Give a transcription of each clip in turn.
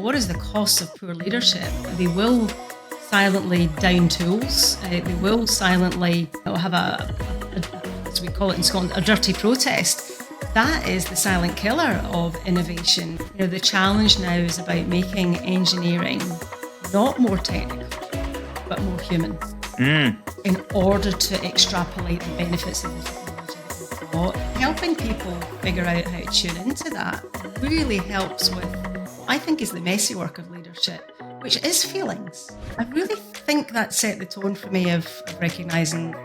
well, what is the cost of poor leadership? They will silently down tools. They will silently have as we call it in Scotland, a dirty protest. That is the silent killer of innovation. The challenge now is about making engineering not more technical, but more human. In order to extrapolate the benefits of the technology that we've got. Helping people figure out how to tune into that really helps with what I think is the messy work of leadership, which is feelings. I really think that set the tone for me of recognising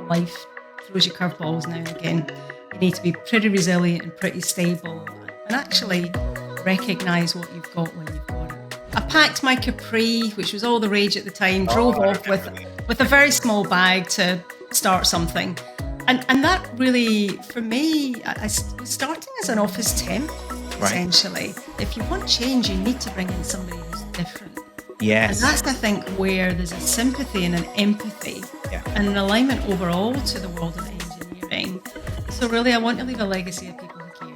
life throws you curveballs now and again. You need to be pretty resilient and pretty stable and actually recognise what you've got when you've got it. I packed my Capri, which was all the rage at the time, drove off with a very small bag to start something. And that really, for me, I was starting as an office temp, essentially. If you want change, you need to bring in somebody who's different. Yes. And that's, I think, where there's a sympathy and an empathy and an alignment overall to the world of engineering. So really, I want to leave a legacy of people who care.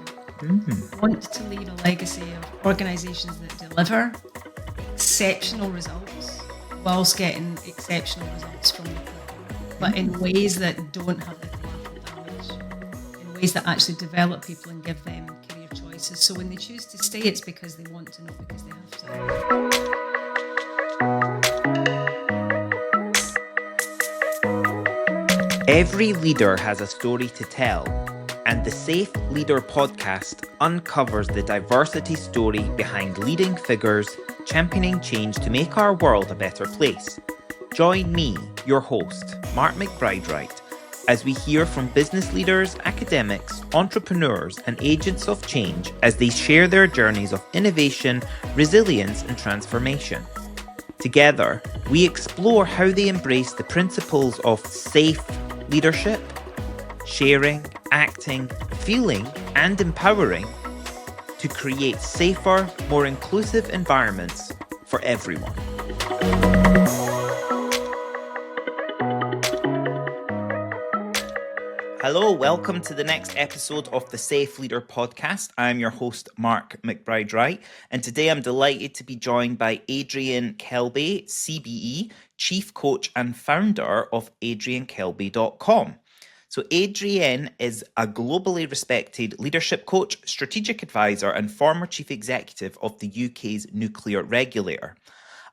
I want to leave a legacy of organisations that deliver exceptional results whilst getting exceptional results from the people, but in ways that don't have the collateral damage, in ways that actually develop people and give them career choices. So when they choose to stay, it's because they want to, not because they have to. Every leader has a story to tell, and the Safe Leader podcast uncovers the diversity story behind leading figures championing change to make our world a better place. Join me, your host, Mark McBride-Wright, as we hear from business leaders, academics, entrepreneurs, and agents of change as they share their journeys of innovation, resilience, and transformation. Together, we explore how they embrace the principles of safe leadership, sharing, acting, feeling, and empowering to create safer, more inclusive environments for everyone. Hello, welcome to the next episode of the Safe Leader podcast. I'm your host, Mark McBride-Wright, and today I'm delighted to be joined by Adriènne Kelbie CBE, Chief Coach and founder of adriennekelbie.com. So Adriènne is a globally respected leadership coach, strategic advisor, and former chief executive of the UK's nuclear regulator.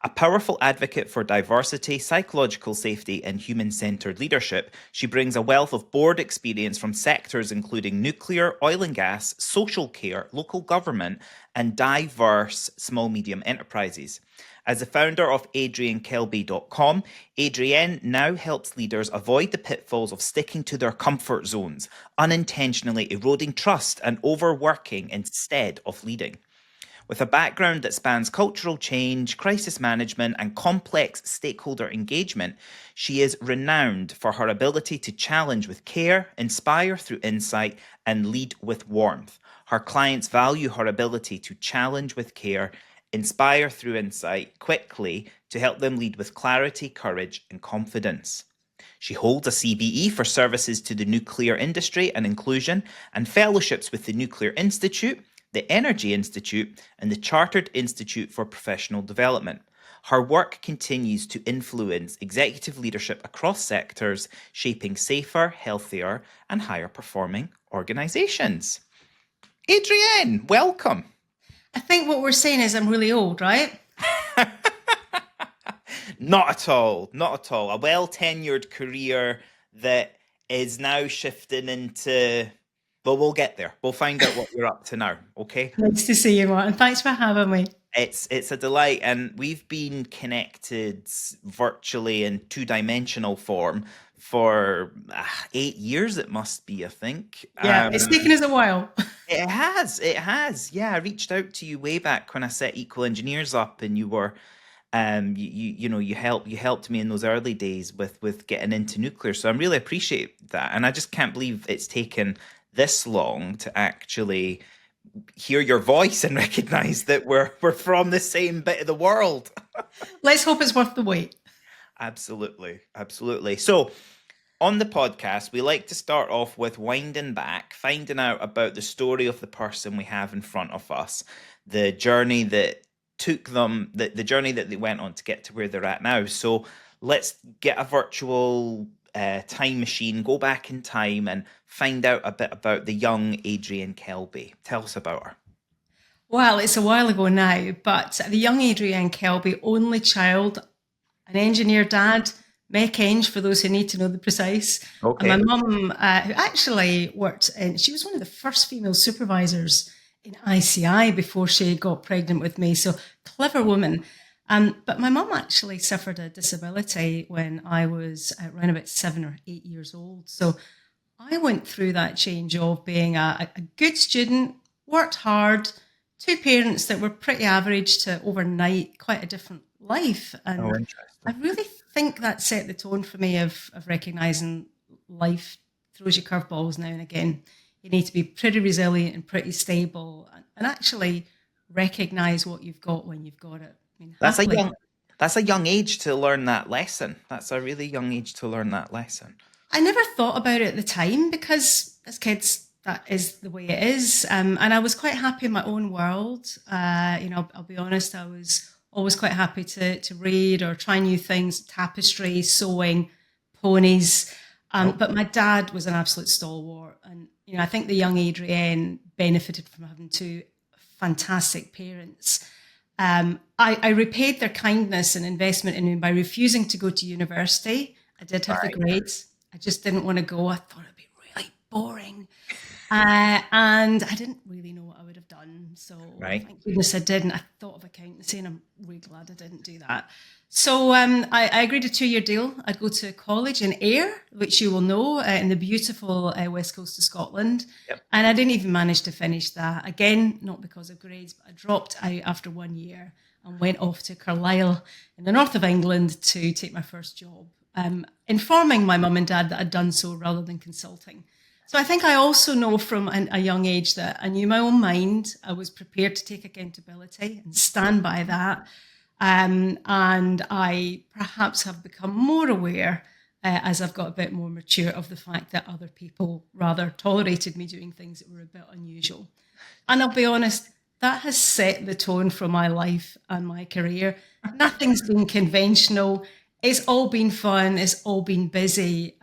A powerful advocate for diversity, psychological safety, and human-centered leadership, she brings a wealth of board experience from sectors including nuclear, oil and gas, social care, local government, and diverse small-medium enterprises. As the founder of adriennekelbie.com, Adriènne now helps leaders avoid the pitfalls of sticking to their comfort zones, unintentionally eroding trust and overworking instead of leading. With a background that spans cultural change, crisis management, and complex stakeholder engagement, she is renowned for her ability to challenge with care, inspire through insight, and lead with warmth. Her clients value her ability to challenge with care, inspire through insight quickly to help them lead with clarity, courage, and confidence. She holds a CBE for services to the nuclear industry and inclusion, and fellowships with the Nuclear Institute, the Energy Institute, and the Chartered Institute for Professional Development. Her work continues to influence executive leadership across sectors, shaping safer, healthier, and higher performing organisations. Adriènne, welcome. I think what we're saying is I'm really old, right? Not at all. Not at all. A well-tenured career that is now shifting into... But we'll get there. We'll find out what you're up to now, okay? Nice to see you, Martin. Thanks for having me. It's a delight, and we've been connected virtually in two-dimensional form for 8 years, it must be, I think. Yeah, it's taken us a while. It has. Yeah, I reached out to you way back when I set Equal Engineers up, and you were... you helped me in those early days with getting into nuclear. So I really appreciate that. And I just can't believe it's taken this long to actually hear your voice and recognize that we're from the same bit of the world. Let's hope it's worth the wait. Absolutely. So on the podcast, we like to start off with winding back, finding out about the story of the person we have in front of us, the journey that took them, the journey that they went on to get to where they're at now. So let's get a virtual time machine, go back in time and find out a bit about the young Adriènne Kelbie. Tell us about her. Well, it's a while ago now, but the young Adriènne Kelbie, only child, an engineer dad, mech eng for those who need to know the precise. And Okay. my mum, who actually worked she was one of the first female supervisors in ICI before she got pregnant with me. So clever woman. But my mum actually suffered a disability when I was around about 7 or 8 years old. So I went through that change of being a good student, worked hard, two parents that were pretty average to overnight, quite a different life. Oh, And I interesting. really think that set the tone for me of recognizing life throws you curveballs now and again. You need to be pretty resilient and pretty stable and actually recognize what you've got when you've got it. I mean, That's a happily. young age to learn that lesson. That's a really young age to learn that lesson. I never thought about it at the time because as kids, that is the way it is. And I was quite happy in my own world. I'll be honest, I was always quite happy to read or try new things, tapestry, sewing, ponies. Oh, But my dad was an absolute stalwart. And, I think the young Adrienne benefited from having two fantastic parents. I repaid their kindness and investment in me by refusing to go to university. I did have the right, grades. I just didn't want to go. I thought it'd be really boring. And I didn't really know what I would have done. So right. thank goodness I didn't. I thought of accountancy and I'm really glad I didn't do that. So I agreed a 2-year deal. I'd go to college in Ayr, which you will know, in the beautiful west coast of Scotland. Yep. And I didn't even manage to finish that. Again, not because of grades, but I dropped out after 1 year and went off to Carlisle in the north of England to take my first job, informing my mum and dad that I'd done so rather than consulting. So I think I also know from a young age that I knew my own mind. I was prepared to take accountability and stand by that. And I perhaps have become more aware as I've got a bit more mature of the fact that other people rather tolerated me doing things that were a bit unusual. And I'll be honest, that has set the tone for my life and my career. Nothing's been conventional. It's all been fun. It's all been busy.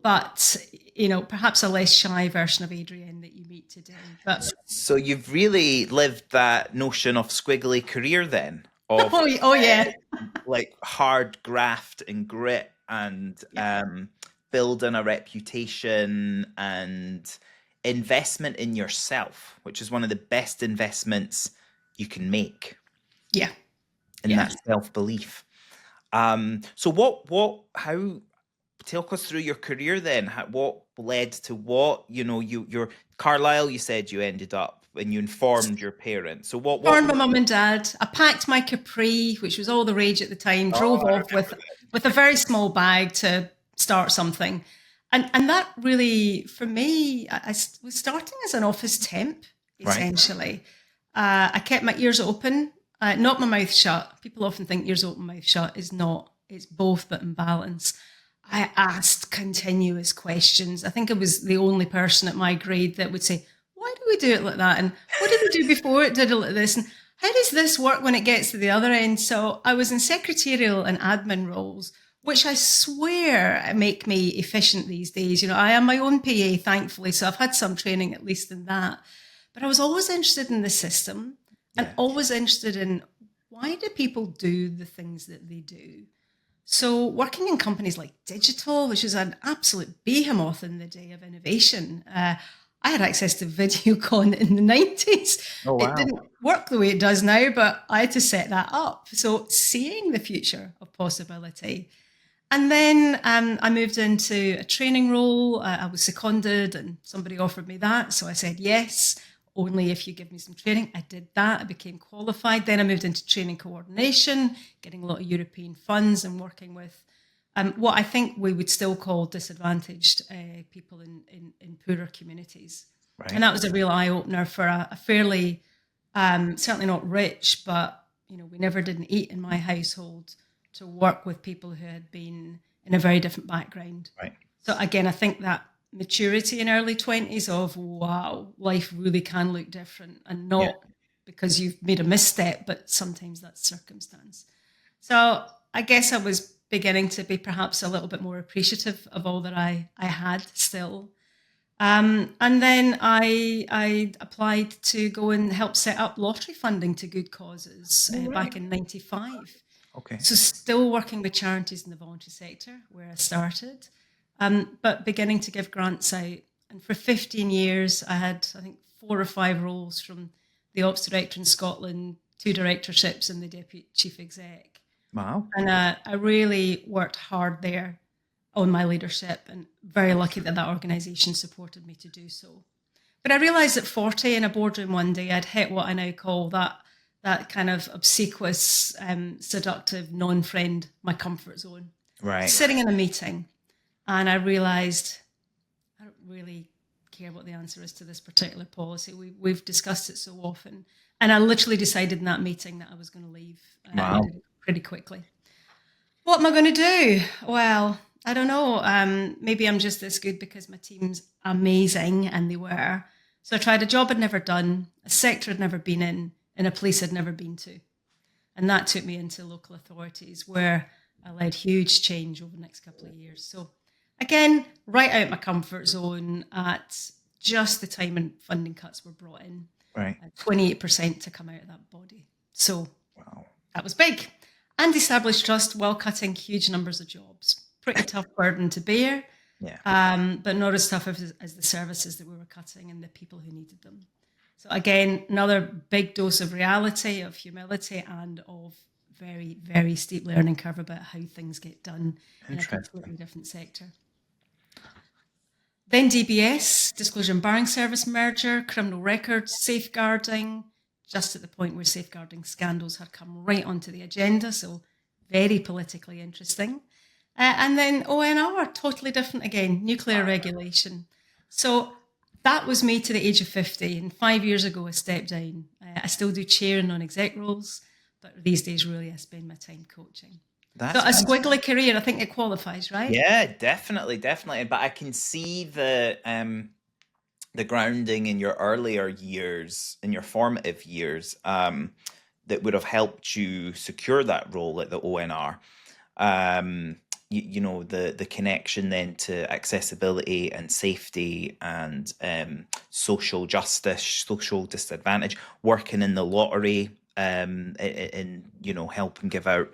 But perhaps a less shy version of Adrienne that you meet today. But So you've really lived that notion of squiggly career then, of oh yeah, like hard graft and grit and yeah, building a reputation and investment in yourself, which is one of the best investments you can make yeah, in yeah. that self-belief. So how, take us through your career then. What led to what, your Carlisle, you said you ended up and you informed your parents. So what Born my was, mum and dad. I packed my Capri, which was all the rage at the time, oh, drove I off remember with a very small bag to start something. And that really, for me, I was starting as an office temp, that. Right. essentially. I kept my ears open, not my mouth shut. People often think ears open, mouth shut is not. It's both, but in balance. I asked continuous questions. I think I was the only person at my grade that would say, why do we do it like that? And what did we do before it did it like this? And how does this work when it gets to the other end? So I was in secretarial and admin roles, which I swear make me efficient these days. I am my own PA, thankfully, so I've had some training at least in that. But I was always interested in the system and Yeah. always interested in why do people do the things that they do? So working in companies like Digital, which is an absolute behemoth in the day of innovation, I had access to VideoCon in the 90s. Oh, It wow. didn't work the way it does now, but I had to set that up. So seeing the future of possibility. And then I moved into a training role. I was seconded and somebody offered me that. So I said, yes, only if you give me some training. I did that. I became qualified. Then I moved into training coordination, getting a lot of European funds and working with what I think we would still call disadvantaged people in poorer communities. And Right. that was a real eye opener for a fairly, certainly not rich, but we never didn't eat in my household, to work with people who had been in a very different background. Right. So again, I think that maturity in early 20s of, wow, life really can look different and Yeah. not because you've made a misstep, but sometimes that's circumstance. So I guess I was beginning to be perhaps a little bit more appreciative of all that I had still. And then I applied to go and help set up lottery funding to good causes back in '95. Okay. So still working with charities in the voluntary sector where I started, but beginning to give grants out. And for 15 years, I had, I think, 4 or 5 roles, from the ops director in Scotland, 2 directorships and the deputy chief exec. Wow. And I really worked hard there on my leadership, and very lucky that that organisation supported me to do so. But I realised at 40 in a boardroom one day, I'd hit what I now call that kind of obsequious, seductive non-friend, my comfort zone. Right. Sitting in a meeting, and I realised I don't really care what the answer is to this particular policy. We've discussed it so often. And I literally decided in that meeting that I was going to leave. Wow. I did it pretty quickly. What am I going to do? Well, I don't know. Maybe I'm just this good because my team's amazing, and they were. So I tried a job I'd never done, a sector I'd never been in a place I'd never been to. And that took me into local authorities, where I led huge change over the next couple of years. So again, right out my comfort zone at just the time when funding cuts were brought in. Right. 28% to come out of that body. So Wow. that was big. And established trust while cutting huge numbers of jobs. Pretty tough burden to bear, but not as tough as the services that we were cutting and the people who needed them. So again, another big dose of reality, of humility, and of very, very steep learning curve about how things get done in a completely different sector. Then DBS, Disclosure and Barring Service merger, criminal records, safeguarding, just at the point where safeguarding scandals had come right onto the agenda, so very politically interesting. And then ONR, totally different again, nuclear regulation. So that was me to the age of 50, and 5 years ago I stepped down. I still do chair and non-exec roles, but these days really I spend my time coaching. So a squiggly career, I think it qualifies, right? Yeah, definitely. But I can see the grounding in your earlier years, in your formative years, that would have helped you secure that role at the ONR. You know, the connection then to accessibility and safety and social justice, social disadvantage, working in the lottery, and you know, helping give out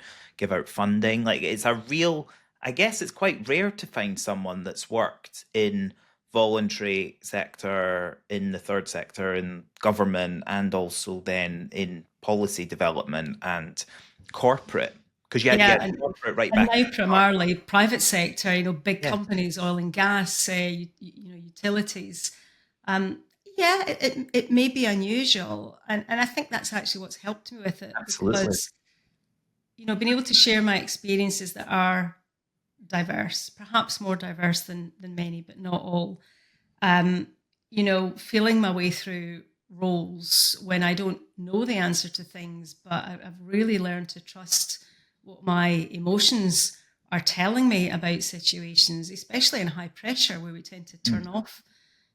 funding. Like, it's a real, I guess it's quite rare to find someone that's worked in voluntary sector, in the third sector, in government, and also then in policy development and corporate. Because you had to get corporate right back. And now primarily private sector, you know, big companies, oil and gas, you know, utilities. It may be unusual, and I think that's actually what's helped me with it. Absolutely. Because, you know, being able to share my experiences that are diverse, perhaps more diverse than many, but not all. You know, feeling my way through roles when I don't know the answer to things, but I've really learned to trust what my emotions are telling me about situations, especially in high pressure, where we tend to turn off,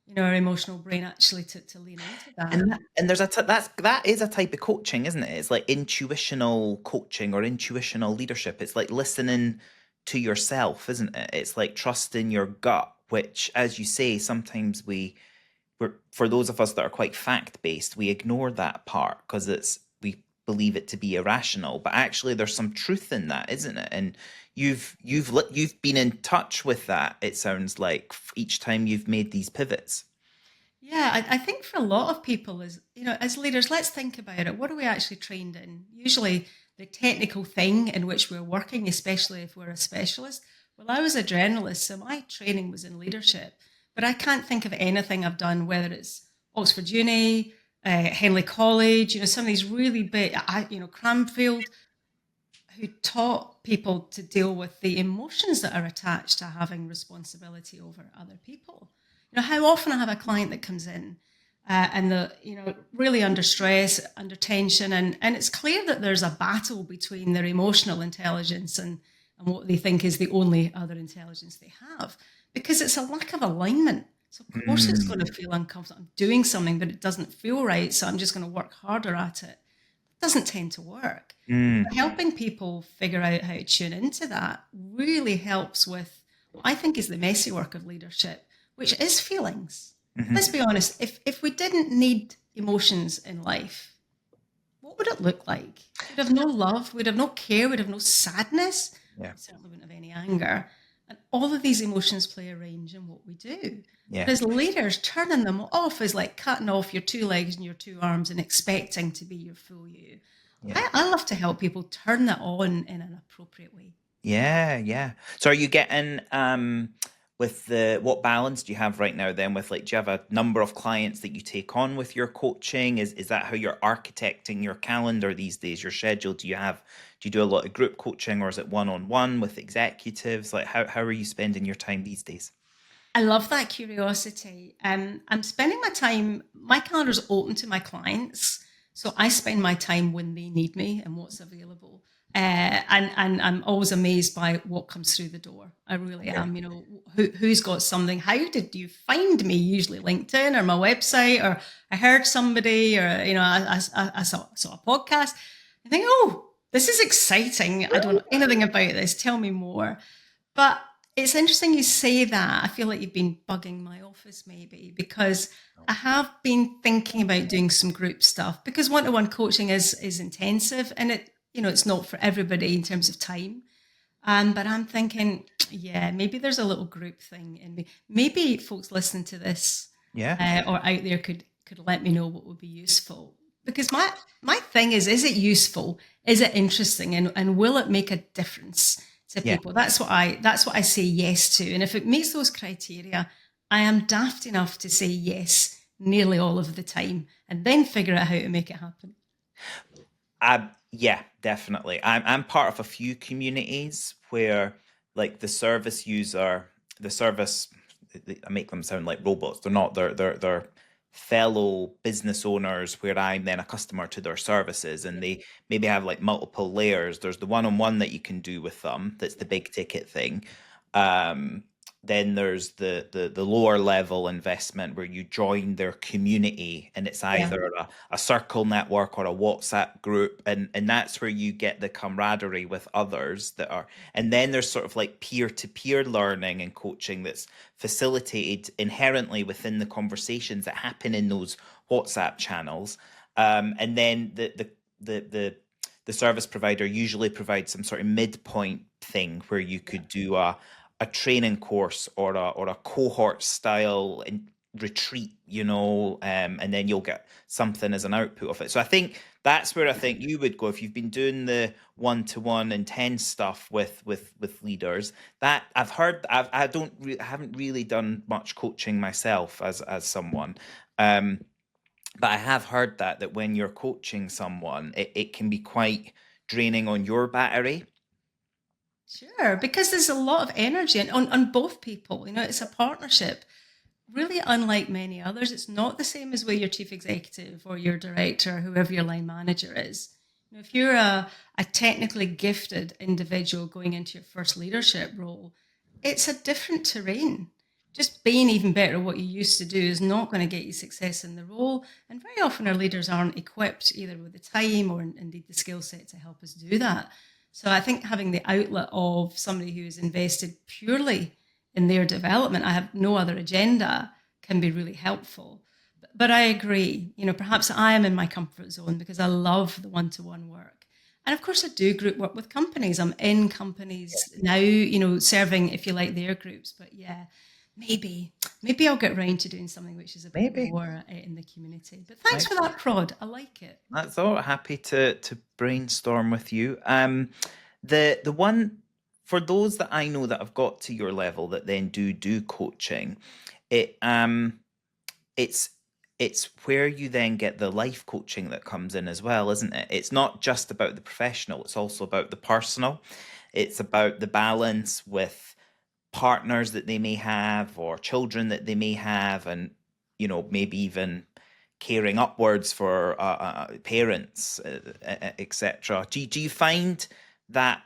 you know, our emotional brain actually to lean into that. And there's that is a type of coaching, isn't it? It's like intuitional coaching or intuitional leadership. It's like listening to yourself, isn't it? It's like trusting your gut, which, as you say, sometimes for those of us that are quite fact-based, we ignore that part because we believe it to be irrational, but actually there's some truth in that, isn't it? And you've been in touch with that, it sounds like, each time you've made these pivots. Yeah, I think for a lot of people, as you know, as leaders, let's think about it. What are we actually trained in? Usually the technical thing in which we're working, especially if we're a specialist. Well, I was a generalist, so my training was in leadership, but I can't think of anything I've done, whether it's Oxford Uni, Henley College, you know, some of these really big, you know, Cranfield, who taught people to deal with the emotions that are attached to having responsibility over other people. You know, how often I have a client that comes in and you know, really under stress, under tension, and it's clear that there's a battle between their emotional intelligence and what they think is the only other intelligence they have, because it's a lack of alignment So of course it's going to Mm, feel uncomfortable. I'm doing something, but it doesn't feel right. So I'm just going to work harder at it. It doesn't tend to work. mm, Helping people figure out how to tune into that really helps with what I think is the messy work of leadership, which is feelings. mhm. Let's be honest, if we didn't need emotions in life, what would it look like? We'd have no love, we'd have no care, we'd have no sadness, Yeah, we certainly wouldn't have any anger. And all of these emotions play a range in what we do. yeah, But as leaders, turning them off is like cutting off your two legs and your two arms and expecting to be your full you. yeah. I love to help people turn that on in an appropriate way. Yeah, yeah. So are you getting with the what balance do you have right now then with like do you have a number of clients that you take on with your coaching? Is that how you're architecting your calendar these days, your schedule? Do you do a lot of group coaching or is it one-on-one with executives? Like how are you spending your time these days? I love that curiosity. I'm spending my calendar's open to my clients. So I spend my time when they need me and what's available. And I'm always amazed by what comes through the door. I really Okay. am. Who's got something? How did you find me? Usually LinkedIn or my website, or I heard somebody, or I saw a podcast. I think, oh, this is exciting. I don't know anything about this. Tell me more. But it's interesting you say that. I feel like you've been bugging my office maybe because I have been thinking about doing some group stuff because one-to-one coaching is intensive and it's not for everybody in terms of time. But I'm thinking, yeah, maybe there's a little group thing in me. Maybe folks listening to this Yeah. or out there could let me know what would be useful. Because my thing is it useful? Is it interesting? And will it make a difference to Yeah. people? That's what I say yes to. And if it meets those criteria, I am daft enough to say yes nearly all of the time and then figure out how to make it happen. Yeah, definitely. I'm part of a few communities where like the service, I make them sound like robots. They're not. They're fellow business owners where I'm then a customer to their services, and they maybe have like multiple layers. There's the one-on-one that you can do with them. That's the big ticket thing. Um, then there's the lower level investment where you join their community and it's Yeah. either a circle network or a WhatsApp group and that's where you get the camaraderie with others that are and then there's sort of like peer-to-peer learning and coaching that's facilitated inherently within the conversations that happen in those WhatsApp channels. And then the service provider usually provides some sort of midpoint thing where you could do a training course or a cohort style retreat, and then you'll get something as an output of it. So I think that's where I think you would go if you've been doing the one-to-one intense stuff with leaders. That I've heard, I haven't really done much coaching myself as someone. Um, but I have heard that when you're coaching someone, it can be quite draining on your battery. Sure, because there's a lot of energy on both people. It's a partnership. Really unlike many others, it's not the same as with your chief executive or your director, whoever your line manager is. If you're a technically gifted individual going into your first leadership role, it's a different terrain. Just being even better at what you used to do is not going to get you success in the role. And very often our leaders aren't equipped either with the time or indeed the skill set to help us do that. So I think having the outlet of somebody who is invested purely in their development, I have no other agenda, can be really helpful. But I agree, perhaps I am in my comfort zone because I love the one-to-one work. And of course I do group work with companies. I'm in companies now, serving, if you like, their groups. But yeah, maybe I'll get round to doing something which is a bit Maybe. more in the community. But thanks for that prod. I like it. That's all. Happy to brainstorm with you. The one for those that I know that have got to your level that then do coaching, it it's it's where you then get the life coaching that comes in as well, isn't it? It's not just about the professional, it's also about the personal. It's about the balance with partners that they may have or children that they may have and maybe even caring upwards for parents, etc. Do you find that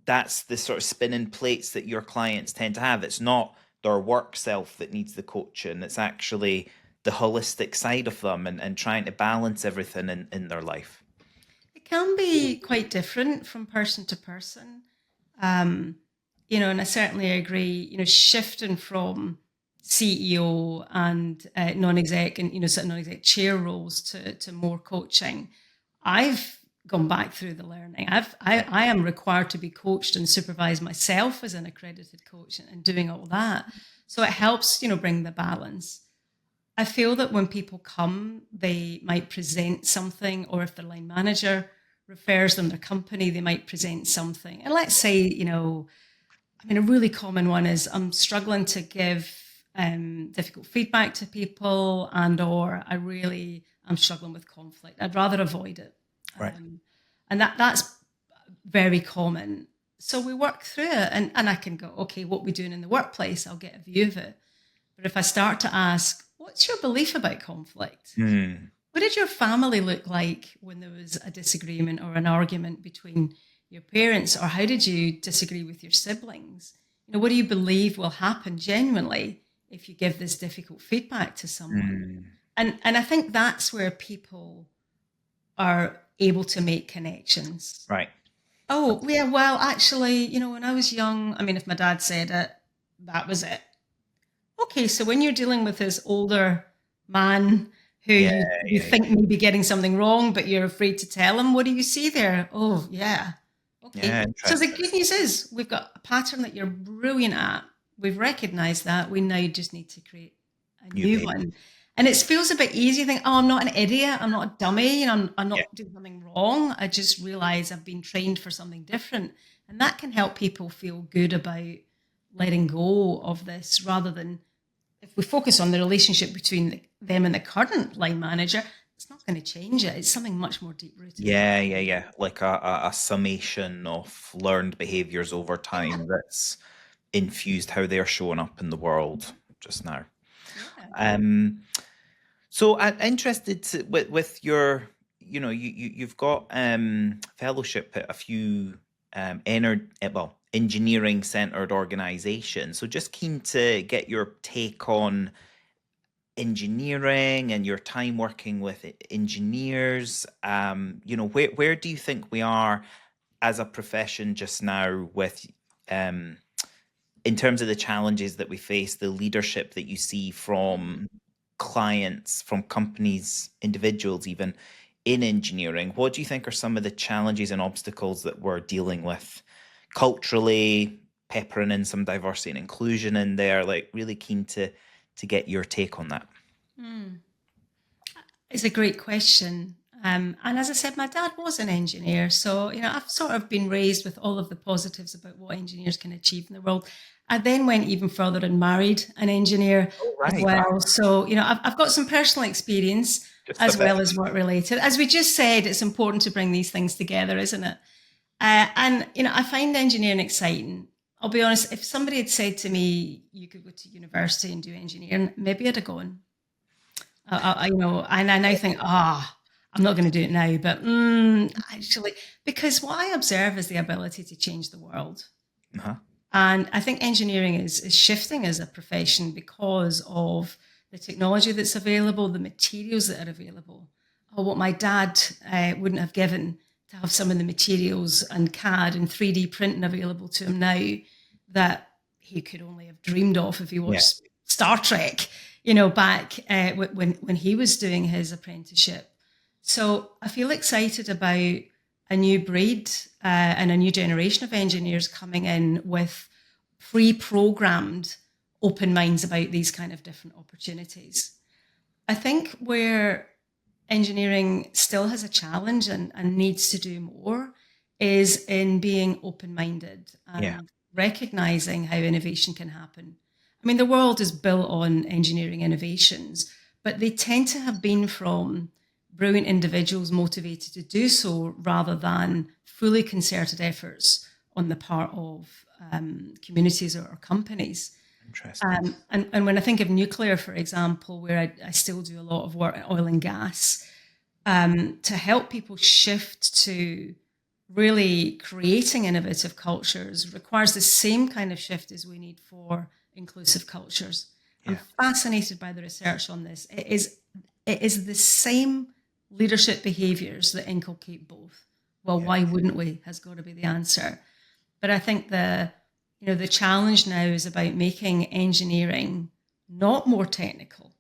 that's the sort of spinning plates that your clients tend to have? It's not their work self that needs the coaching. It's actually the holistic side of them and trying to balance everything in their life. It can be quite different from person to person. And I certainly agree, shifting from CEO and non-exec and, sort of non-exec chair roles to more coaching. I've gone back through the learning. I am required to be coached and supervised myself as an accredited coach and doing all that. So it helps, bring the balance. I feel that when people come, they might present something, or if their line manager refers them their company, they might present something. And let's say, a really common one is I'm struggling to give difficult feedback to people, or I'm struggling with conflict. I'd rather avoid it. Right. And that's very common. So we work through it, and I can go, okay, what we're doing in the workplace, I'll get a view of it. But if I start to ask, what's your belief about conflict? What did your family look like when there was a disagreement or an argument between your parents? Or how did you disagree with your siblings? What do you believe will happen genuinely if you give this difficult feedback to someone? And I think that's where people are able to make connections. Right. Oh, yeah, well, actually, when I was young, if my dad said it, that was it. Okay, so when you're dealing with this older man who you think may be getting something wrong, but you're afraid to tell him, what do you see there? Oh, yeah. Okay. Yeah, so the good news is we've got a pattern that you're brilliant at. We've recognized that. We now just need to create a new one. And it feels a bit easy. You think, oh, I'm not an idiot. I'm not a dummy. I'm not doing something wrong. I just realize I've been trained for something different. And that can help people feel good about letting go of this, rather than, if we focus on the relationship between them and the current line manager, it's not going to change it. It's something much more deep rooted. Yeah. Like a summation of learned behaviors over time that's infused how they're showing up in the world just now. Yeah. So I'm interested with your, you've got fellowship at a few engineering centered organizations. So just keen to get your take on engineering and your time working with engineers. Where do you think we are as a profession just now with in terms of the challenges that we face, the leadership that you see from clients, from companies, individuals, even in engineering? What do you think are some of the challenges and obstacles that we're dealing with culturally, peppering in some diversity and inclusion in there? Like, really keen to get your take on that. It's a great question. And as I said, my dad was an engineer. So, I've sort of been raised with all of the positives about what engineers can achieve in the world. I then went even further and married an engineer as well. So, I've got some personal experience as well as work related. As we just said, it's important to bring these things together, isn't it? And I find engineering exciting. I'll be honest, if somebody had said to me, you could go to university and do engineering, maybe I'd have gone. And I now think, I'm not going to do it now. But actually, because what I observe is the ability to change the world. And I think engineering is shifting as a profession because of the technology that's available, the materials that are available. What my dad wouldn't have given to have some of the materials and CAD and 3D printing available to him now that he could only have dreamed of if he watched Star Trek, back when he was doing his apprenticeship. So I feel excited about a new breed and a new generation of engineers coming in with pre-programmed open minds about these kind of different opportunities. I think where engineering still has a challenge and needs to do more is in being open-minded and recognizing how innovation can happen. The world is built on engineering innovations, but they tend to have been from brilliant individuals motivated to do so rather than fully concerted efforts on the part of communities or companies. Interesting. And when I think of nuclear, for example, where I still do a lot of work in oil and gas, to help people shift to really creating innovative cultures requires the same kind of shift as we need for inclusive cultures. Yeah. I'm fascinated by the research on this. It is the same leadership behaviours that inculcate both. Well, why wouldn't we? Has got to be the answer. But I think the challenge now is about making engineering not more technical,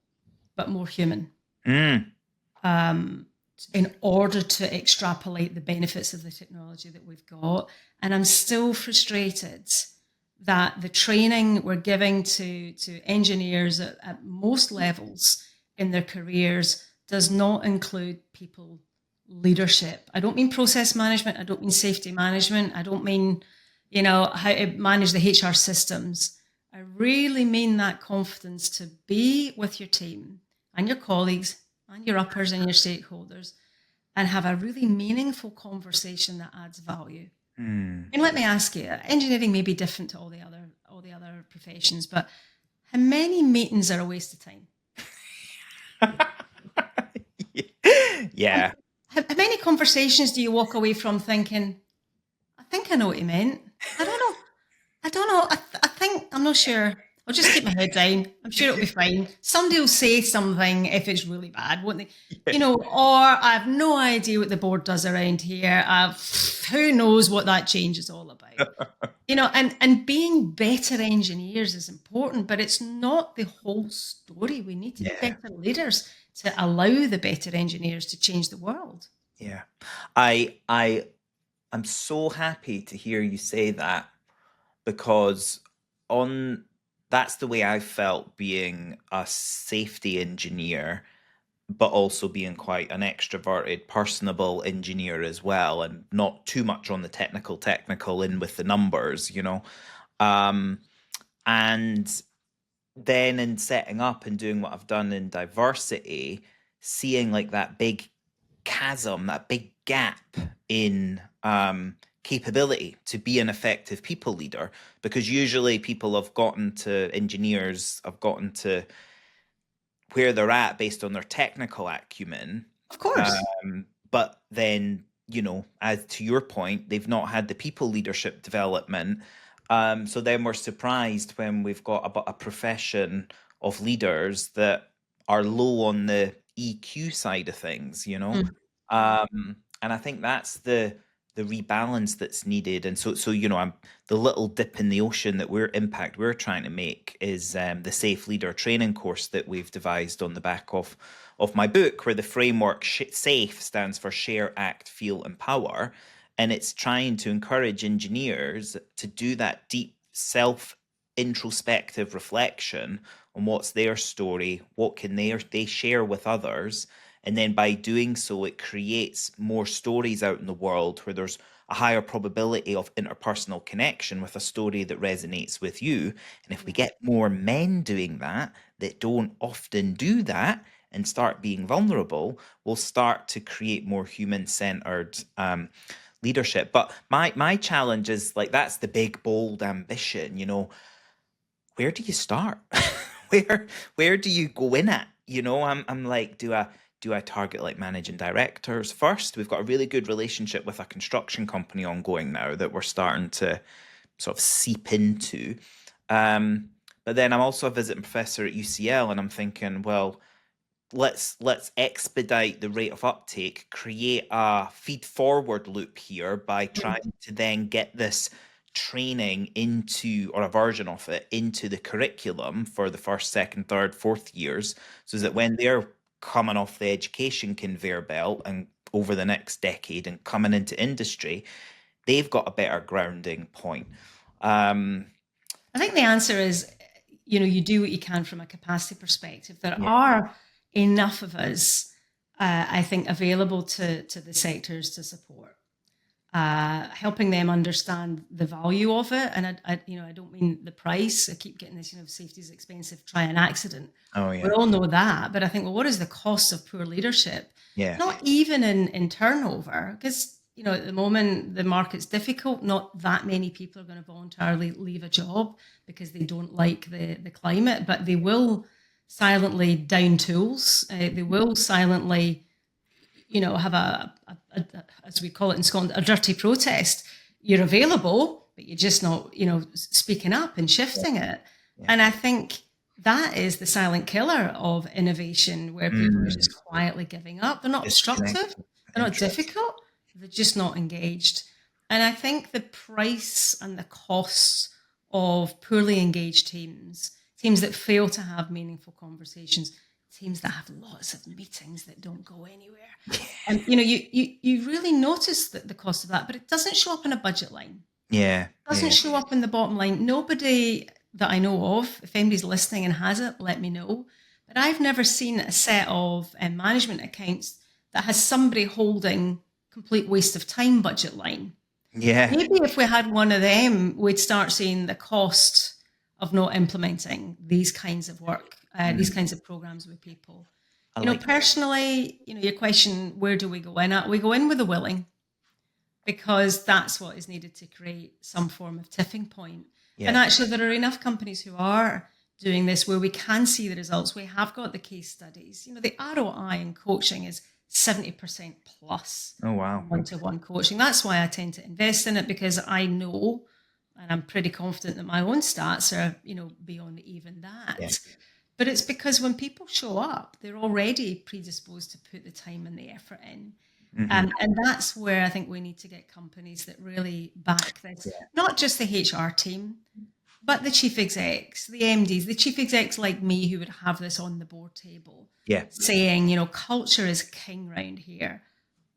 but more human. In order to extrapolate the benefits of the technology that we've got. And I'm still frustrated that the training we're giving to engineers at most levels in their careers does not include people leadership. I don't mean process management. I don't mean safety management. I don't mean, how to manage the HR systems. I really mean that confidence to be with your team and your colleagues and your uppers and your stakeholders and have a really meaningful conversation that adds value. And let me ask you, engineering may be different to all the other professions, but how many meetings are a waste of time? Yeah. How many conversations do you walk away from thinking, I think I know what you meant. I don't know. I think, I'm not sure. I'll just keep my head down. I'm sure it'll be fine. Somebody will say something if it's really bad, won't they? Or I have no idea what the board does around here. Who knows what that change is all about? And being better engineers is important, but it's not the whole story. We need to be better leaders to allow the better engineers to change the world. Yeah. I'm so happy to hear you say that, because that's the way I felt being a safety engineer, but also being quite an extroverted, personable engineer as well, and not too much on the technical in with the numbers, and then in setting up and doing what I've done in diversity, seeing like that big chasm, that big gap in capability to be an effective people leader, because usually engineers have gotten to where they're at based on their technical acumen. Of course. But then, as to your point, they've not had the people leadership development. So then we're surprised when we've got a profession of leaders that are low on the EQ side of things, and I think that's the rebalance that's needed. And so I'm the little dip in the ocean that we're trying to make is the Safe Leader training course that we've devised on the back of my book, where the framework SAFE stands for Share, Act, Feel, Empower. And it's trying to encourage engineers to do that deep self-introspective reflection on what's their story, what can they share with others. And then by doing so, it creates more stories out in the world where there's a higher probability of interpersonal connection with a story that resonates with you. And if we get more men doing that don't often do that and start being vulnerable, we'll start to create more human-centered leadership. But my challenge is like, that's the big, bold ambition, where do you start? where do you go in at? I'm like, do I target like managing directors first? We've got a really good relationship with a construction company ongoing now that we're starting to sort of seep into. But then I'm also a visiting professor at UCL, and I'm thinking, well, let's expedite the rate of uptake, create a feed forward loop here by trying to then get this training into, or a version of it, into the curriculum for the first, second, third, fourth years, so that when they're coming off the education conveyor belt and over the next decade and coming into industry, they've got a better grounding point. I think the answer is, you do what you can from a capacity perspective. There are enough of us, I think, available to the sectors to support, helping them understand the value of it. And I don't mean the price. I keep getting this, safety is expensive, try an accident. Oh, yeah. We all know that. But I think, well, what is the cost of poor leadership? Yeah. Not even in turnover, because, at the moment, the market's difficult. Not that many people are going to voluntarily leave a job because they don't like the climate, but they will silently down tools. They will silently, have a, as we call it in Scotland, a dirty protest. You're available, but you're just not, speaking up and shifting it. And I think that is the silent killer of innovation, where people are just quietly giving up. They're not obstructive, they're not difficult, they're just not engaged. And I think the price and the cost of poorly engaged teams that fail to have meaningful conversations, teams that have lots of meetings that don't go anywhere. And you really notice the cost of that, but it doesn't show up in a budget line. Yeah. It doesn't show up in the bottom line. Nobody that I know of, if anybody's listening and has it, let me know. But I've never seen a set of management accounts that has somebody holding complete waste of time budget line. Yeah. Maybe if we had one of them, we'd start seeing the cost of not implementing these kinds of work, these kinds of programs with people. Personally, your question, where do we go in at? We go in with the willing, because that's what is needed to create some form of tipping point. Yeah. And actually, there are enough companies who are doing this where we can see the results. We have got the case studies. The ROI in coaching is 70% plus. Oh, wow. One-to-one coaching. That's why I tend to invest in it, because I know, and I'm pretty confident that my own stats are, beyond even that. Yeah. But it's because when people show up, they're already predisposed to put the time and the effort in. Mm-hmm. And that's where I think we need to get companies that really back this, not just the HR team, but the chief execs, the MDs, the chief execs like me who would have this on the board table, saying, culture is king round here.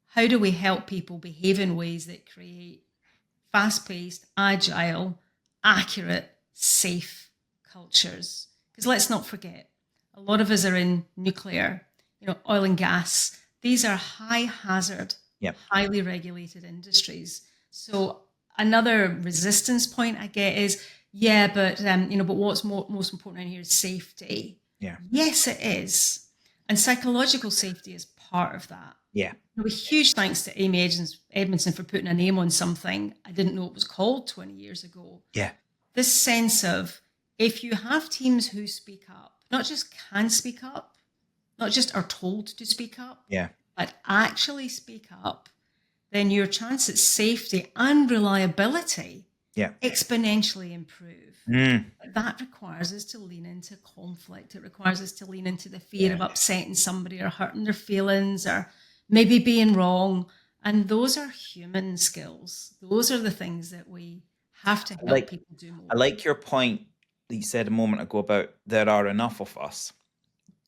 How do we help people behave in ways that create fast-paced, agile, accurate, safe cultures? Because let's not forget, a lot of us are in nuclear, oil and gas. These are high hazard, highly regulated industries. So another resistance point I get is, but what's most important in here is safety. Yeah. Yes, it is. And psychological safety is part of that. Yeah. A huge thanks to Amy Edmondson for putting a name on something I didn't know it was called 20 years ago. Yeah. This sense of, if you have teams who speak up, not just can speak up, not just are told to speak up, but actually speak up, then your chance at safety and reliability exponentially improve. That requires us to lean into conflict. It requires us to lean into the fear of upsetting somebody or hurting their feelings or maybe being wrong. And those are human skills. Those are the things that we have to help people do more. I like your point that you said a moment ago about there are enough of us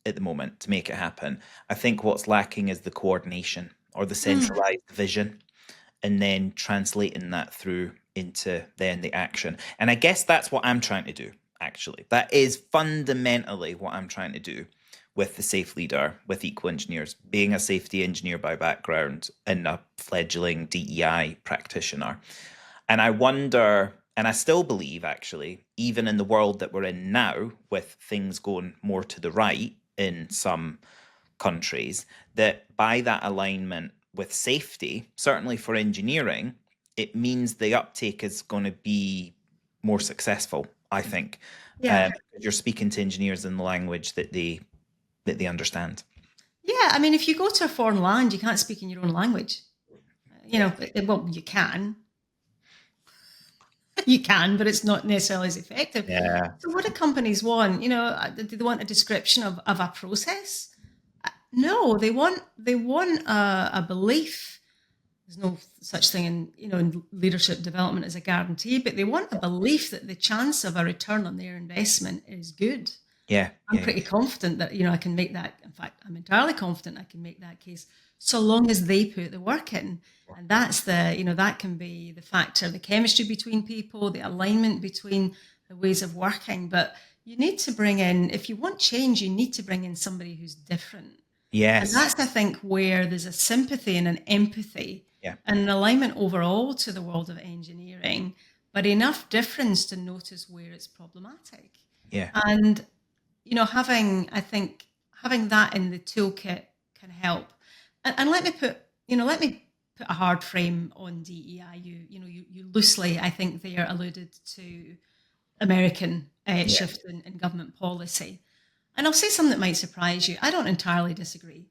at the moment to make it happen. I think what's lacking is the coordination or the centralized vision, and then translating that through into then the action. And I guess that's what I'm trying to do, actually. That is fundamentally what I'm trying to do with the Safe Leader, with Eco Engineers, being a safety engineer by background and a fledgling DEI practitioner. And I wonder, and I still believe, actually, even in the world that we're in now, with things going more to the right in some countries, that by that alignment with safety, certainly for engineering, it means the uptake is going to be more successful, I think. You're speaking to engineers in the language that they understand. Yeah, I mean, if you go to a foreign land, you can't speak in your own language. Well, you can. You can, but it's not necessarily as effective. Yeah. So what do companies want? Do they want a description of a process? No, they want a belief. There's no such thing in leadership development as a guarantee, but they want a belief that the chance of a return on their investment is good. Yeah. I'm pretty confident that, I can make that. In fact, I'm entirely confident I can make that case so long as they put the work in. And that's that can be the factor, the chemistry between people, the alignment between the ways of working. But you need to bring in, if you want change, you need to bring in somebody who's different. Yes. And that's, I think, where there's a sympathy and an empathy and an alignment overall to the world of engineering, but enough difference to notice where it's problematic. Yeah. And, having that in the toolkit can help. And let me put a hard frame on DEI. You loosely, I think, there alluded to American shift in government policy. And I'll say something that might surprise you. I don't entirely disagree.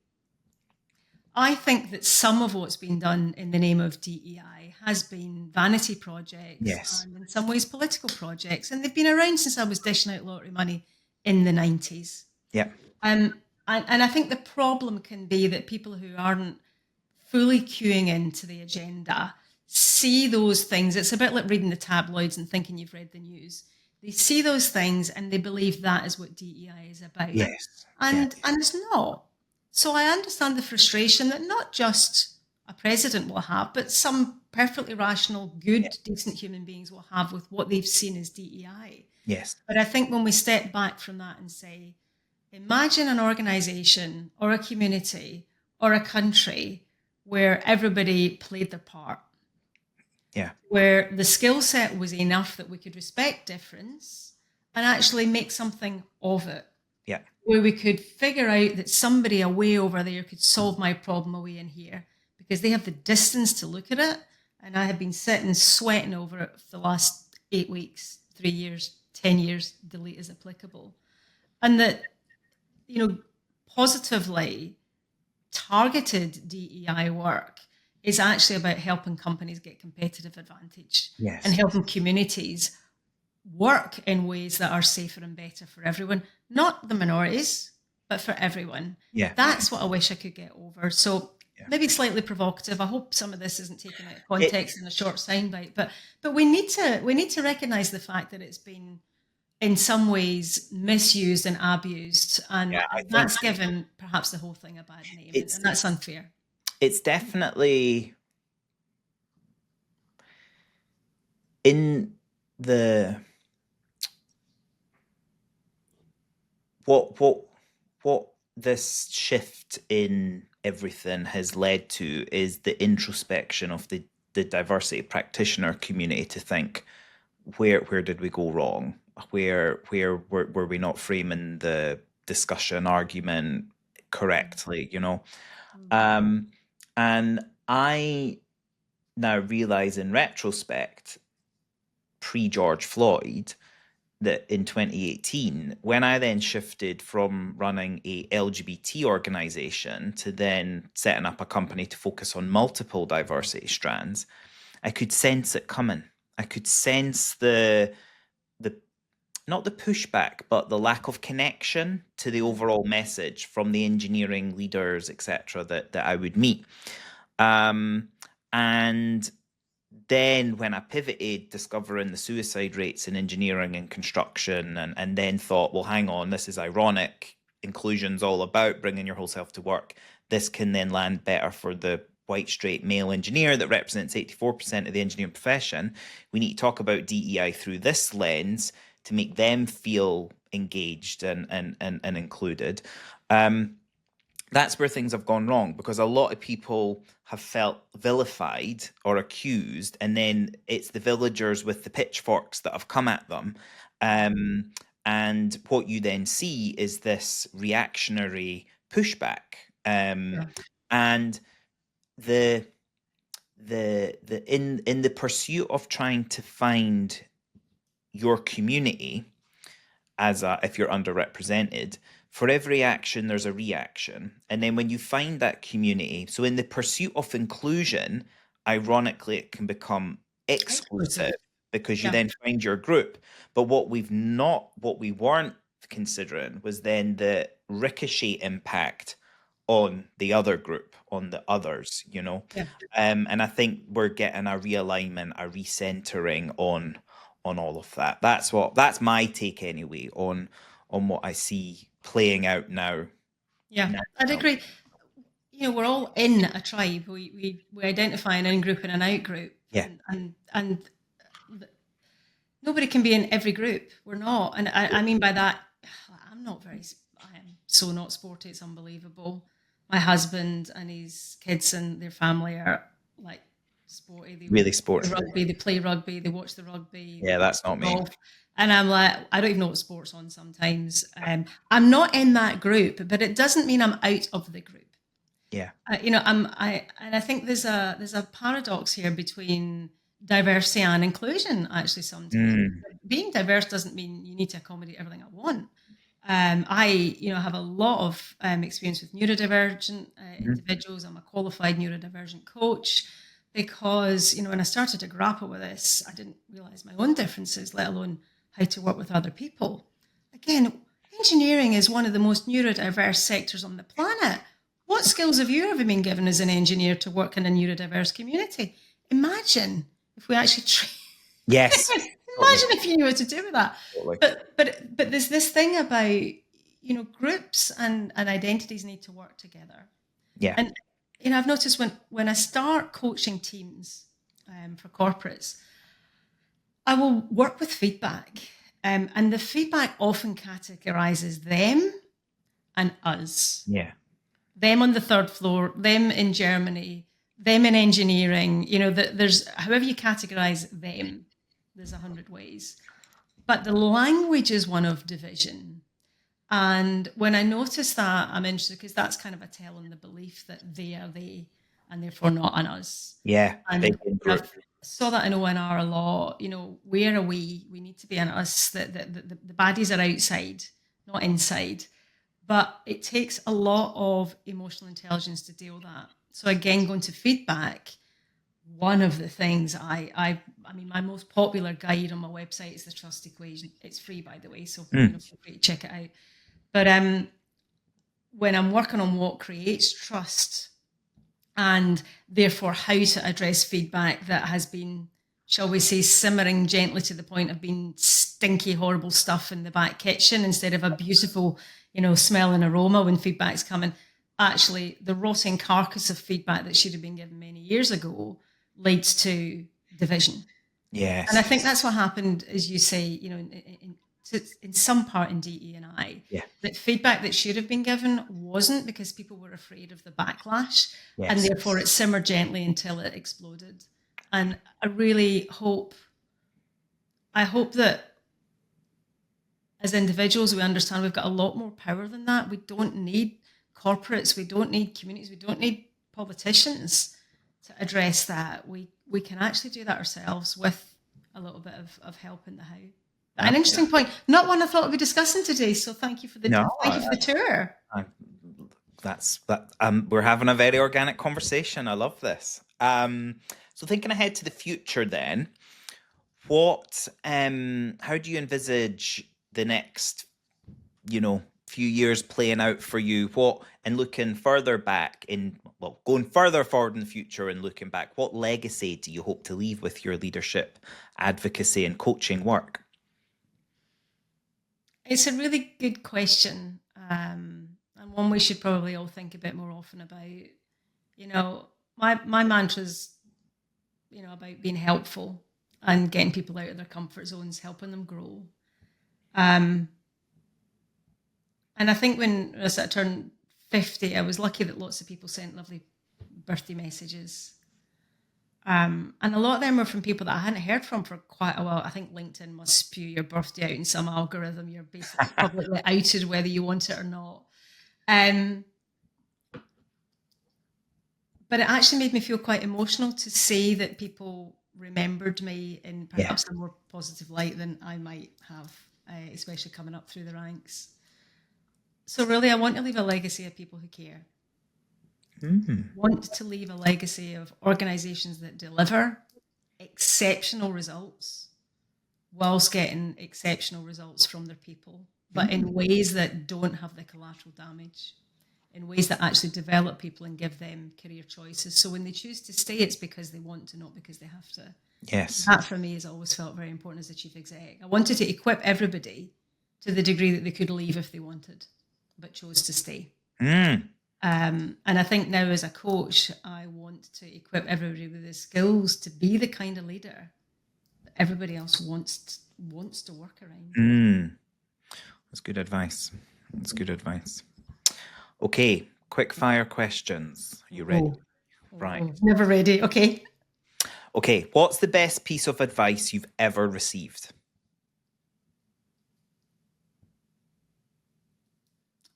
I think that some of what's been done in the name of DEI has been vanity projects Yes. and in some ways political projects. And they've been around since I was dishing out lottery money in the 90s. Yeah. And I think the problem can be that people who aren't fully queuing into the agenda see those things. It's a bit like reading the tabloids and thinking you've read the news. They see those things and they believe that is what DEI is about. Yes. And it's not. So I understand the frustration that not just a president will have, but some perfectly rational, good, decent human beings will have with what they've seen as DEI. Yes. But I think when we step back from that and say, imagine an organization or a community or a country where everybody played their part. Yeah. Where the skill set was enough that we could respect difference and actually make something of it. Yeah. Where we could figure out that somebody away over there could solve my problem away in here because they have the distance to look at it. And I have been sitting sweating over it for the last 8 weeks, 3 years, 10 years, delete is applicable. And that, positively targeted DEI work is actually about helping companies get competitive advantage and helping communities work in ways that are safer and better for everyone, not the minorities, but for everyone. Yeah. That's what I wish I could get over. So maybe slightly provocative. I hope some of this isn't taken out of context in a short soundbite, but we need to recognize the fact that it's been in some ways misused and abused, and that's given perhaps the whole thing a bad name, and that's unfair. It's definitely in the what this shift in everything has led to is the introspection of the diversity practitioner community to think, where did we go wrong? Where were we not framing the discussion argument correctly, and I now realize in retrospect, pre-George Floyd, that in 2018, when I then shifted from running a LGBT organization to then setting up a company to focus on multiple diversity strands, I could sense it coming. I could sense the not the pushback, but the lack of connection to the overall message from the engineering leaders, etc., that I would meet. And then when I pivoted, discovering the suicide rates in engineering and construction, and then thought, well, hang on, this is ironic. Inclusion's all about bringing your whole self to work. This can then land better for the white, straight male engineer that represents 84% of the engineering profession. We need to talk about DEI through this lens to make them feel engaged and included. That's where things have gone wrong, because a lot of people have felt vilified or accused, and then it's the villagers with the pitchforks that have come at them. And what you then see is this reactionary pushback. And the in the pursuit of trying to find your community if you're underrepresented, for every action, there's a reaction. And then when you find that community, so in the pursuit of inclusion, ironically, it can become exclusive because you then find your group. But what we weren't considering was then the ricochet impact on the other group, on the others, and I think we're getting a realignment, a recentering on all of that. That's my take anyway on what I see playing out now. Yeah, I'd agree. We're all in a tribe. We identify an in-group and an out-group. Yeah. And nobody can be in every group. We're not. And I mean by that, I am so not sporty, it's unbelievable. My husband and his kids and their family are like sporty. They really sporty. Rugby, they play rugby, they watch the rugby. Yeah, that's not me. And I'm like, I don't even know what sport's on sometimes. I'm not in that group, but it doesn't mean I'm out of the group. Yeah. I think there's a paradox here between diversity and inclusion. Actually, sometimes being diverse doesn't mean you need to accommodate everything I want. I, have a lot of experience with neurodivergent individuals. I'm a qualified neurodivergent coach because, when I started to grapple with this, I didn't realize my own differences, let alone how to work with other people. Again, engineering is one of the most neurodiverse sectors on the planet. What skills have you ever been given as an engineer to work in a neurodiverse community? Imagine if we actually Yes. imagine if you knew what to do with that. Totally. But there's this thing about, groups and identities need to work together. Yeah. And, I've noticed when I start coaching teams for corporates, I will work with feedback. And the feedback often categorizes them and us. Yeah. Them on the third floor, them in Germany, them in engineering. There's however you categorize them, there's 100 ways. But the language is one of division. And when I notice that, I'm interested because that's kind of a tell on the belief that they are they and therefore not an us. Yeah. And I saw that in ONR a lot. Where are we? We need to be an us. The baddies are outside, not inside. But it takes a lot of emotional intelligence to deal with that. So again, going to feedback, one of the things I mean, my most popular guide on my website is the trust equation. It's free, by the way, so feel free to check it out. But when I'm working on what creates trust and therefore how to address feedback that has been, shall we say, simmering gently to the point of being stinky, horrible stuff in the back kitchen instead of a beautiful, smell and aroma when feedback's coming, actually the rotting carcass of feedback that should have been given many years ago leads to division. Yes. And I think that's what happened, as you say, in some part in DE&I, that feedback that should have been given wasn't because people were afraid of the backlash, and therefore it simmered gently until it exploded. And I really hope that as individuals, we understand we've got a lot more power than that. We don't need corporates, we don't need communities, we don't need politicians to address that. We can actually do that ourselves with a little bit of help in the how. An interesting point, not one I thought we'd be discussing today. So thank you for the tour. We're having a very organic conversation. I love this. So thinking ahead to the future, then, how do you envisage the next, few years playing out for you? And looking further back going further forward in the future and looking back, what legacy do you hope to leave with your leadership, advocacy, and coaching work? It's a really good question, and one we should probably all think a bit more often about. My mantra's, about being helpful and getting people out of their comfort zones, helping them grow. And I think when I turned 50, I was lucky that lots of people sent lovely birthday messages. And a lot of them were from people that I hadn't heard from for quite a while. I think LinkedIn must spew your birthday out in some algorithm. You're basically publicly outed whether you want it or not. But it actually made me feel quite emotional to say that people remembered me in perhaps a more positive light than I might have, especially coming up through the ranks. So really, I want to leave a legacy of people who care. Want to leave a legacy of organizations that deliver exceptional results whilst getting exceptional results from their people, but in ways that don't have the collateral damage, in ways that actually develop people and give them career choices. So when they choose to stay, it's because they want to, not because they have to. Yes. That for me has always felt very important as a chief exec. I wanted to equip everybody to the degree that they could leave if they wanted, but chose to stay. And I think now as a coach, I want to equip everybody with the skills to be the kind of leader that everybody else wants to work around. That's good advice. Okay, quick fire questions. Are you ready? Right. Never ready. Okay. What's the best piece of advice you've ever received?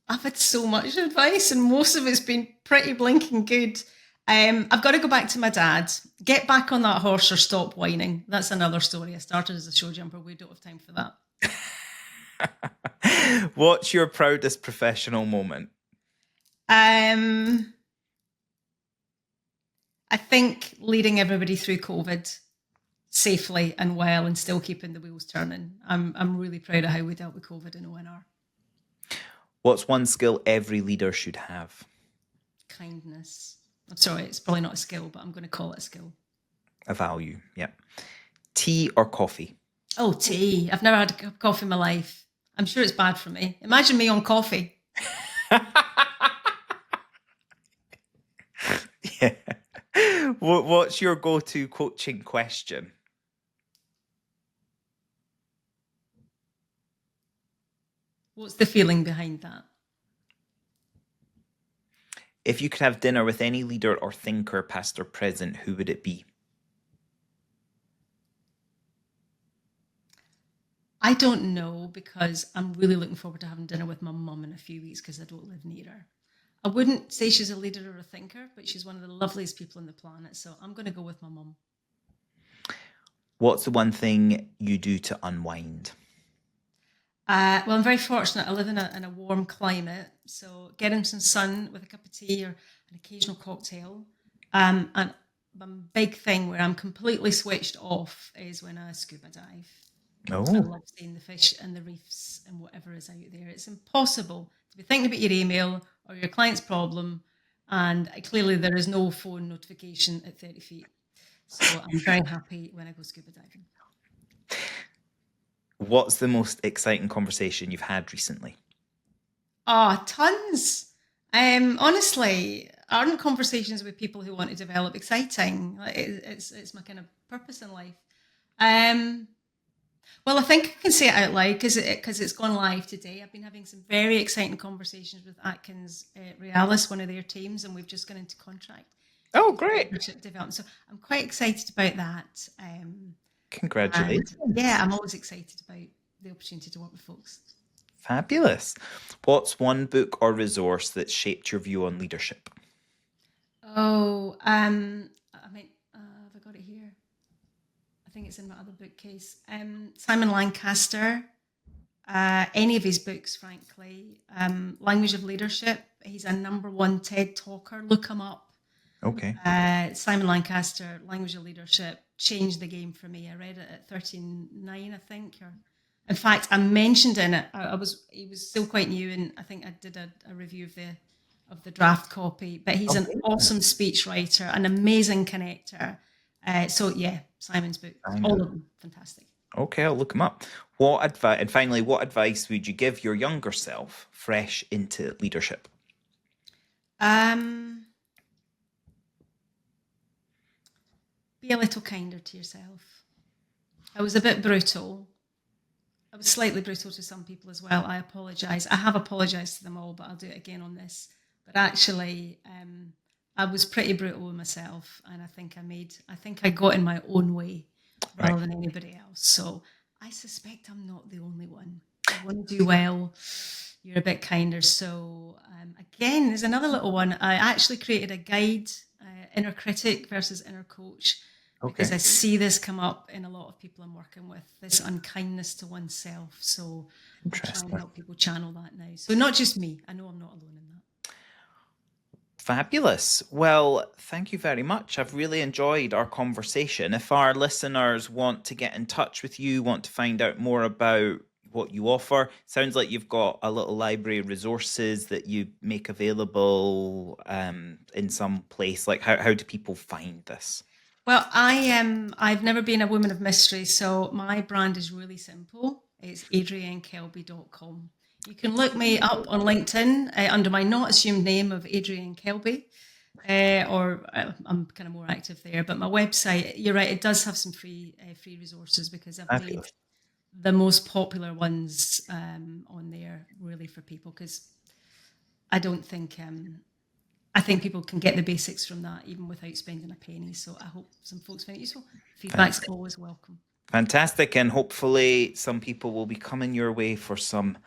I've had so much advice and most of it's been pretty blinking good. I've got to go back to my dad. Get back on that horse or stop whining. That's another story. I started as a show jumper. We don't have time for that. What's your proudest professional moment? I think leading everybody through COVID safely and well and still keeping the wheels turning. I'm really proud of how we dealt with COVID in ONR. What's one skill every leader should have? Kindness. I'm sorry, it's probably not a skill, but I'm going to call it a skill. A value, yeah. Tea or coffee? Oh, tea. I've never had a cup of coffee in my life. I'm sure it's bad for me. Imagine me on coffee. Yeah. What's your go-to coaching question? What's the feeling behind that? If you could have dinner with any leader or thinker, past or present, who would it be? I don't know, because I'm really looking forward to having dinner with my mum in a few weeks because I don't live near her. I wouldn't say she's a leader or a thinker, but she's one of the loveliest people on the planet. So I'm going to go with my mum. What's the one thing you do to unwind? Well, I'm very fortunate. I live in a warm climate. So getting some sun with a cup of tea or an occasional cocktail. And a big thing where I'm completely switched off is when I scuba dive. I Oh, love seeing the fish and the reefs and whatever is out there. It's impossible to be thinking about your email or your client's problem, and clearly there is no phone notification at 30 feet. So I'm very happy when I go scuba diving. what's the most exciting conversation you've had recently? Tons. Honestly, aren't conversations with people who want to develop exciting? It's my kind of purpose in life. Well, I think I can say it out loud because it's gone live today. I've been having some very exciting conversations with Atkins Realis, one of their teams, and we've just gone into contract. Oh, great. Leadership development. So I'm quite excited about that. Congratulations. Yeah, I'm always excited about the opportunity to work with folks. Fabulous. What's one book or resource that shaped your view on leadership? Oh, I mean, have I got it here? I think it's in my other bookcase. Simon Lancaster, any of his books, frankly. Language of Leadership. He's a #1 TED talker. Look him up. Okay. Simon Lancaster, Language of Leadership, changed the game for me. I read it at 39, I think. In fact, I mentioned in it, he was still quite new, and I think I did a review of the draft copy. But he's an awesome speech writer, an amazing connector. So yeah, Simon's book, all of them, fantastic. Okay, I'll look them up. And finally, what advice would you give your younger self, fresh into leadership? Be a little kinder to yourself. I was a bit brutal. I was slightly brutal to some people as well. I apologise. I have apologised to them all, but I'll do it again on this. But actually, I was pretty brutal with myself, and I think I got in my own way rather than anybody else. So I suspect I'm not the only one. I want to do well. You're a bit kinder. So again, there's another little one. I actually created a guide, inner critic versus inner coach, because I see this come up in a lot of people I'm working with, this unkindness to oneself. So I'm trying to help people channel that now. So not just me. I know I'm not alone in that. Fabulous. Well, thank you very much. I've really enjoyed our conversation. If our listeners want to get in touch with you, want to find out more about what you offer, sounds like you've got a little library of resources that you make available in some place. Like, how do people find this? Well, I've never been a woman of mystery, so my brand is really simple. It's adriennekelbie.com. You can look me up on LinkedIn under my not assumed name of Adriènne Kelbie, or I'm kind of more active there. But my website, you're right, it does have some free resources, because I've made the most popular ones on there really for people, because I don't think I think people can get the basics from that even without spending a penny. So I hope some folks find it useful. Feedback's always welcome. Fantastic. And hopefully some people will be coming your way for some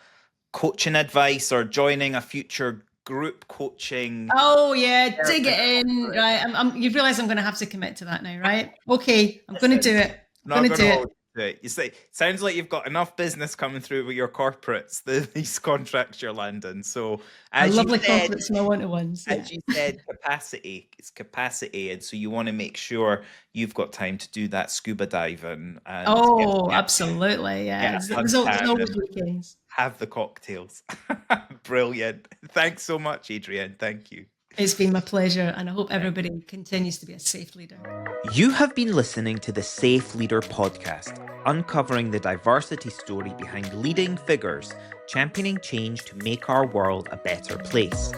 coaching advice or joining a future group coaching. Oh yeah, dig it in. Right. You've realised I'm going to have to commit to that now, right? Okay, I'm going to do it. I'm going to do it. to it. You say, sounds like you've got enough business coming through with your corporates, these contracts you're landing. So as you lovely said, corporates, my one-to-ones. Yeah. as you said, capacity. It's capacity, and so you want to make sure you've got time to do that scuba diving. And Absolutely. Yeah. There's always weekends. Have the cocktails. Brilliant. Thanks so much, Adriènne. Thank you. It's been my pleasure, and I hope everybody continues to be a safe leader. You have been listening to the Safe Leader podcast, uncovering the diversity story behind leading figures championing change to make our world a better place.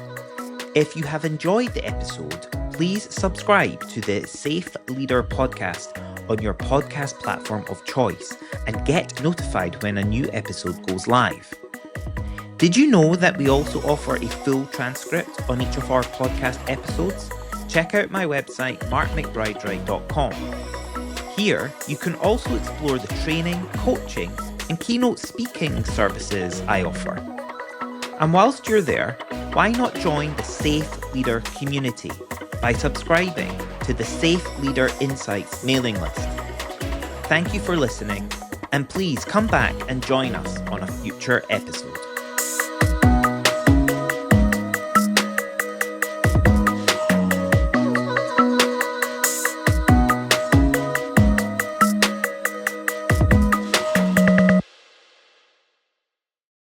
If you have enjoyed the episode, please subscribe to the Safe Leader podcast on your podcast platform of choice and get notified when a new episode goes live. Did you know that we also offer a full transcript on each of our podcast episodes? Check out my website, markmcbridewright.com. Here, you can also explore the training, coaching, and keynote speaking services I offer. And whilst you're there, why not join the Safe Leader community by subscribing to the Safe Leader Insights mailing list? Thank you for listening, and please come back and join us on a future episode.